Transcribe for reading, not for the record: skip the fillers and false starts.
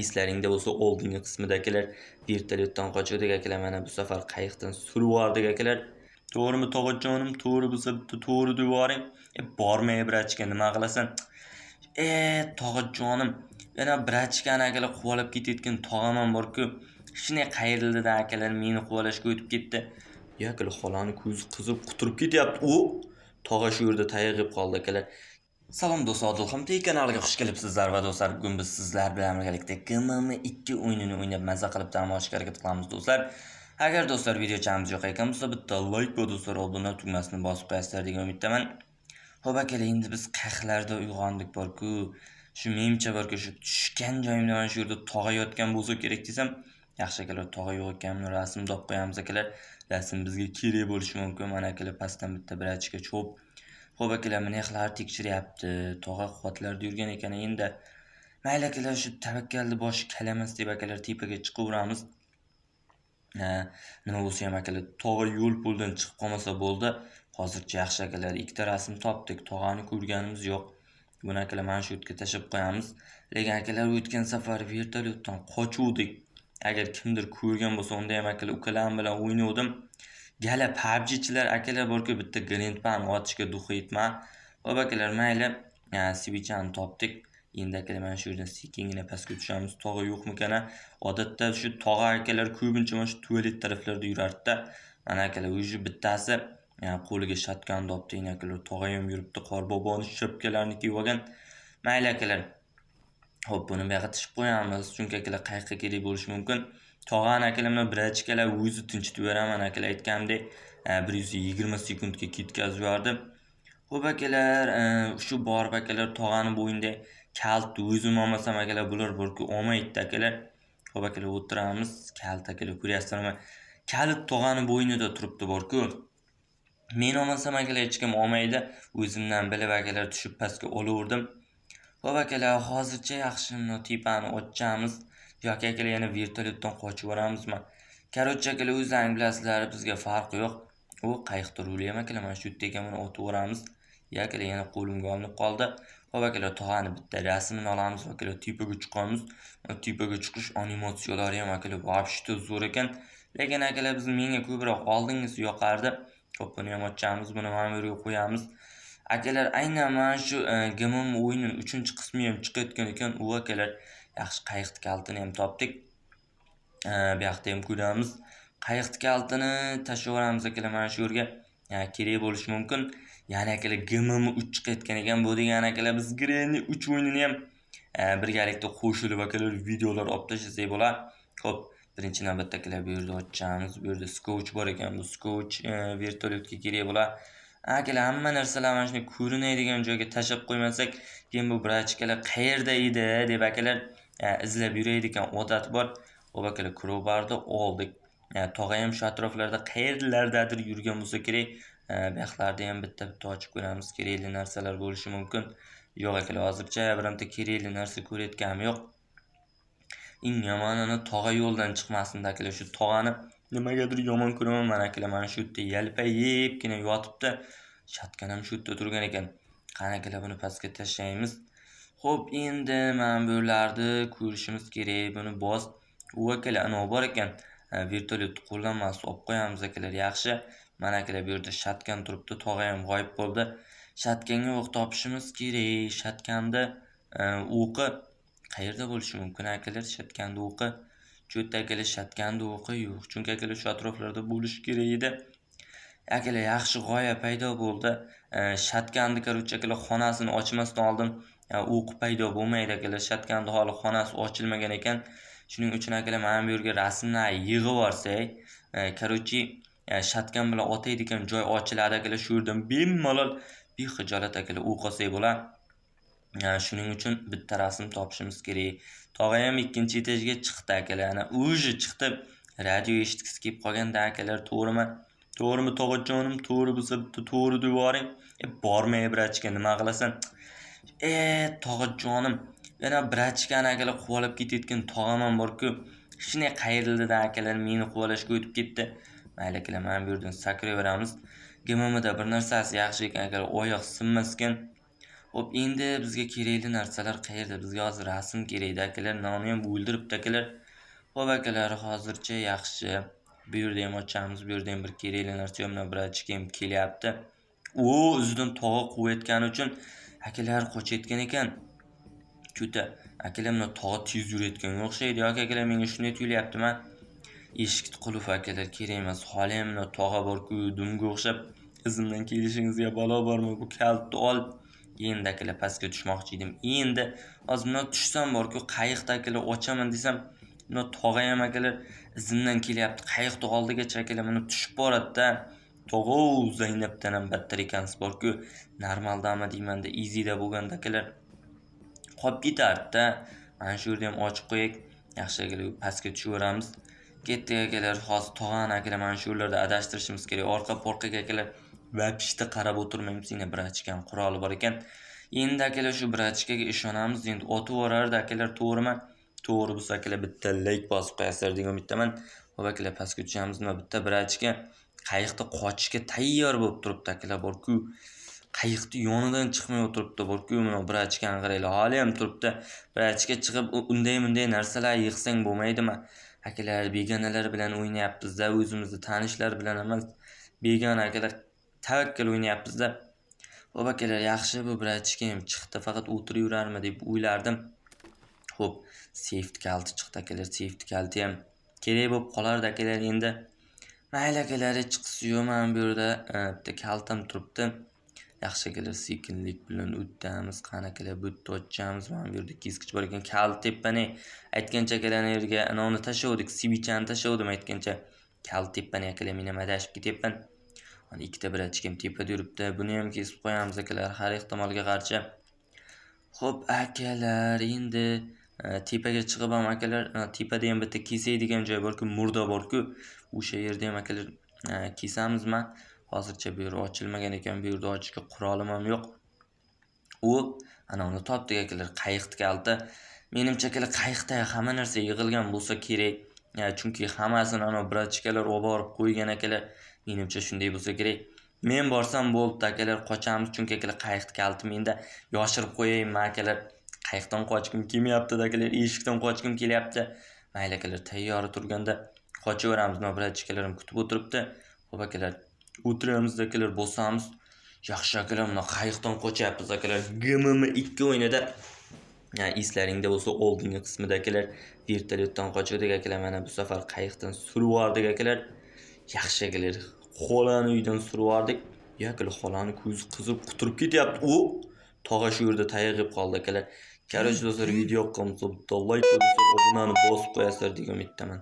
eslaringda bo'lsa oldingi qismidagilar vertolyotdan qochuvdik akalar, mana bu safar qayiqdan surib yubordik akalar. To'g'rimi tog'ajonim? To'g'ri bo'lsa bitta to'g'ri deb yuboring. Bormay brachka nima qilasan? Tog'ajonim, yana brachkani akalar quvalab ketayotgan tog'amam bor-ku. Shunday qayrildi-da akalar, meni quvalashga o'tib ketdi. Akalar xolani ko'zi qizib quturib ketyapti. Tog'a shu yerda tayog'ib qoldi akalar. Salom do'stlar, Odilxon kanaliga xush kelibsizlar va do'stlar, bugun biz sizlar bilan birgalikda GMM2 o'yinini o'ynab mazza qilib ta'minlashga harakat qilamiz do'stlar. Agar do'stlar videochamiz yoqayotgan bo'lsa, bitta like va do'stlar obuna tugmasini bosib qo'yasizlar degan umiddaman. Xo'p akalar, endi biz qayiqlarda uyg'ondik bor-ku. Shu menimcha bor-ku, shu tushgan joyimda mana shu yerda tog'a yotgan bo'lsa kerak desam, yaxshi akalar, tog'a yo'q ekanini rasmni olib qo'yamiz akalar. Rasm bizga kerak bo'lishi mumkin. Mana akalar pastdan bitta brachka cho'p. Xo'p akalar, minexlar tekshiryapti. Tog'a quvvatlarda yurgan ekan. Endi mayli akalar, shu tavakkalni boshi kalamas deb akalar tepaga chiqaveramiz. Nima bo'lsa ham akalar, tog'a yo'l po'ldan chiqib qolmasa bo'ldi. Hozircha yaxshi akalar, ikkita rasm topdik. Tog'ani ko'rganimiz yo'q. Buni akalar mana shu yerga tashib qo'yamiz. Lekin akalar, o'tgan safar vertolyotdan qochuvdik. Agar kimdir ko'rgan bo'lsa, unda ham akalar ukalarim bilan o'ynaydim. Gala PUBG'chilar akalar bor-ku, bitta Grandpan otishga duxi yetma. Xo'p akalar, mayli, Sivichani topdik. Endi akalar mana shu yerdan sekingina pastga tushamiz. Tog'a yo'qmi-kana? Odatda shu tog'a akalar ko'pincha mana shu tualet taraflarda yurardi-da. Mana akalar, o'zi bittasi qo'liga shotgan topdi. Endi akalar, tog'a ham yuribdi, Qorboboning shapkalarini kiyib olgan. Mayli akalar. Xo'p, buni bu yoqqa tishib qo'yamiz, chunki akalar qayiqqa kerak bo'lishi mumkin. Tog'ani akalar mana brachkalar o'zi tinchitib beraman akalar, aytgandek 120 sekundga ketkazib yubordi. Xo'p akalar, shu borib akalar tog'ani bo'yinda kalt o'zim olmasam akalar, bular bor-ku olmaydi akalar. Xo'p akalar, o'tiramiz. Kalt akalar, ko'ryapsizlarmi? Kalit tog'ani bo'ynida turibdi bor-ku. Men olmasam akalar hech kim olmaydi. O'zimdan bilib akalar tushib pastga olaverdim. Xo'p akalar, hozircha yaxshi buni tepani ochamiz. Yoki akalar yana vertolyotdan qochib boramizmi? Korotcha akalar, o'zlaringiz bilasizlar, bizga farqi yo'q. U qayiqda ruli ham akalar, mana shu yerda ekan, buni otib boramiz. Akalar, yana qo'limga olinib qoldi. Xo'p akalar, tog'ani bitta rasmini olamiz akalar, tepaga chiqamiz. Tepaga chiqish animatsiyalari ham akalar vobshita zo'r ekan. Lekin akalar, menga ko'proq oldingisi yoqardi. Xo'p, buni ham ochamiz, buni mana bu yerga qo'yamiz. Akalar, aynan mana shu GMM o'yinining 3-qismi ham chiqayotgan ekan. U akalar, yaxshi qayiqni kaltini ham topdik. Bu yoqda ham ko'ramiz. Qayiqni kaltini tashlab yuboramiz akalar mana shu yerga. Kerak bo'lishi mumkin. Ya'ni akalar, GMM 3 chiqayotgan ekan. Bu degani akalar, biz Granny 3 o'yinini ham birgalikda qo'shilib akalar videolar olib tashlasak bo'lar. Xo'p, birinchi navbatda akalar bu yerda ochamiz. Bu yerda skotch bor ekan. Bu skotch vertolyotga kerak bo'lar. Akalar, hamma narsalar mana shunday ko'rinadigan joyga tashab qo'ymasak, keyin bu brachkalar qayerda edi deb akalar izlab yuraydi ekan, odat bor. Xo'p akalar, crowbarni oldik. Tog'a ham shu atroflarda qayerlardadir yurgan bo'lsa kerak. Bu yoqlarda ham bitta ochib ko'ramiz. Kerakli narsalar bo'lishi mumkin. Yo'q akalar, hozircha bironta kerakli narsa ko'rayotganim yo'q. Eng yomonini tog'a yo'ldan chiqmasin akalar. Shu tog'ani nimagadir yomon ko'raman. Mana akalar, mana shu yerda yalpayibgina yotibdi. Shotgan ham shu yerda turgan ekan. Qani akalar, buni pastga tashlaymiz. Xo'p, endi mana bu yerlarni ko'rishimiz kerak. Buni bos. U akalar, ana bor ekan. Vertolyot qo'llanmasi olib qo'yamiz akalar, yaxshi. Mana akalar, bu yerda shotgan turibdi. Tog'a ham g'oyib bo'ldi. Shotganga o'q topishimiz kerak. Shotganda o'qi qayerda bo'lishi mumkin akalar? Shotganda o'qi. Cho'tda akalar, shotganda o'qi yo'q. Chunki akalar shu atroflarda bo'lishi kerak edi. Akalar, yaxshi g'oya paydo bo'ldi. Shotganda korotcha akalar xonasini ochmasdan oldin o'q paydo bo'lmaydi akalar. Shotganda hali xonasi ochilmagan ekan. Shuning uchun akalar, mana bu yerga rasmlar yig'ib olsak, korotchi shotgan bilan otaydigan joy ochiladi akalar. Shu yerdan bemalol bexijolat akalar o'q olsak bo'lar. Shuning uchun bitta rasm topishimiz kerak. Tog'a ham ikkinchi etajga chiqdi akalar. Ana o'zi chiqdi. Radio eshitgisi kelib qolganda akalar, to'g'rimi? To'g'rimi tog'ajonim? To'g'ri bo'lsa bitta to'g'ri deb yuboring. Bormay brachka nima qilasan? Tog'ajonim, yana brachkani akalar quvalab ketayotgan tog'amam bor-ku. Shunday qayrildi-da akalar, meni quvalashga o'tib ketdi. Mayli akalar, mana bu yerdan sakrayveramiz. GMMda bir narsasi yaxshi ekan akalar, oyoq sinmas ekan. Hop, endi bizga kerakli narsalar qayerda? Bizga hozir rasm kerak akalar. Nonni ham o'ldiribdi akalar. Hop akalar, hozircha yaxshi. Bu yerda ham ochamiz. Bu yerda ham bir kerakli narsa yo'q. Mana bir ochga ham kelyapti. O'zidan tog'a quvayotgani uchun akalar qochayotgan ekan. Ko'ta. Akalar mana tog'a tez yurayotganga o'xshaydi. Yoki akalar menga shunday tuyulyapti. Men eshikni qulf akalar kerak emas. Hali ham mana tog'a bor-ku, dumga o'xshab izimdan kelishingizga balo bormi? Bu kalitni olib endi akalar pastga tushmoqchi edim. Endi hozir buni tushsam bor-ku, qayiqda akalar ochaman desam, buni tog'a ham akalar izimdan kelyapti. Qayiqni oldigacha akalar buni tushib boradi-da. Tog'a Zaynabdan ham battar ekansiz bor-ku. Normaldami deymanda, easyda bo'lganda akalar qolib ketardi-da. Mana shu yerda ham ochib qo'yaylik. Yaxshi akalar, pastga tushaveramiz. Ketdik akalar. Hozir tog'ani akalar mana shu yerlarda adashtirishimiz kerak. Orqa porqaga akalar va pishta qarab o'tirmaymiz. Yana bir achkan quroli bor ekan. Endi akalar shu bir achkaga ishonamiz. Endi otib yorardi akalar, to'g'rimi? To'g'ri bo'lsa akalar bitta like bosib qo'yasizlar degan umiddaman. Hop akalar pastga tushamiz. Nima bitta bir achka qayiqda qochishga tayyor bo'lib turibdi akalar bor-ku. Qayiqni yonidan chiqmay o'tiribdi bor-ku. Mana bir achkani qaranglar. Hali ham turibdi. Bir achka chiqib unday narsalar yig'sang bo'lmaydimi? Akalar begonalar bilan o'ynayapmiz-da, o'zimizni tanishlar bilan emas. Begona akalar tavakkal o'ynayapmiz-da. Hop akalar, yaxshi bu bir achka ham chiqdi. Faqat o'tirib yurarmi deb o'ylardim. Hop, safety kalti chiqdi akalar. Safety kalti ham kerak bo'lib qolardi akalar endi. Mayli akalar, chiqsi yo'q. Mana bu yerda bitta kaltam turibdi. Yaxshi akalar, sekinlik bilan o'tamiz. Qani akalar, bu yerda ochamiz. Mana bu yerda kesgich bor ekan. Kalt tepani aytgancha akalar yerga anavni tashlavdik, sivichani tashlavdim aytgancha. Kalt tepani akalar, men ham adashib ketyapman. Mana ikkita bir achkam tepada yuribdi. Buni ham kesib qo'yamiz akalar, har ehtimolga qarshi. Xo'p akalar, endi tepaga chiqib ham akalar, tepada ham bitta kesaydigan joy bor-ku, murda bor-ku. O'sha yerda ham akalar kesamizmi? Hozircha bu yer ochilmagan ekan, bu yerda ochishga qurolim ham yo'q. Ana uni topdik akalar, qayiqni kalti. Menimcha akalar qayiqda hamma narsa yig'ilgan bo'lsa kerak. Chunki hammasini ana brachkalar olib borib qo'ygan akalar. Menimcha shunday bo'lsa kerak. Men borsam bo'ldi akalar, qochamiz chunki akalar qayiqni kalti menda yoshirib qo'yaymi akalar. Qayiqdan qochkim kelmayapti akalar, eshikdan qochkim kelyapti. Mayli akalar, tayyor turganda qochaveramiz. Mana brachkalar ham kutib o'tiribdi. Xo'p akalar, o'tiramiz akalar, bosamiz. Yaxshi akalar, mana qayiqdan qochyapmiz akalar. GMM2 o'yinida eslaringda bo'lsa oldingi qismida akalar vertolyotdan qochdik akalar. Mana bu safar qayiqdan surib yubordik akalar. Yaxshi akalar, xolani uydan surib yubordik. Akalar, xolani ko'zi qizib quturib ketyapti. Tog'a shu yerda tayog'ib qoldi akalar. Короче, do'stlar, video yoqqan bo'lsa, bitta like bosib, obunani bosib qo'yasizlar degan umiddaman.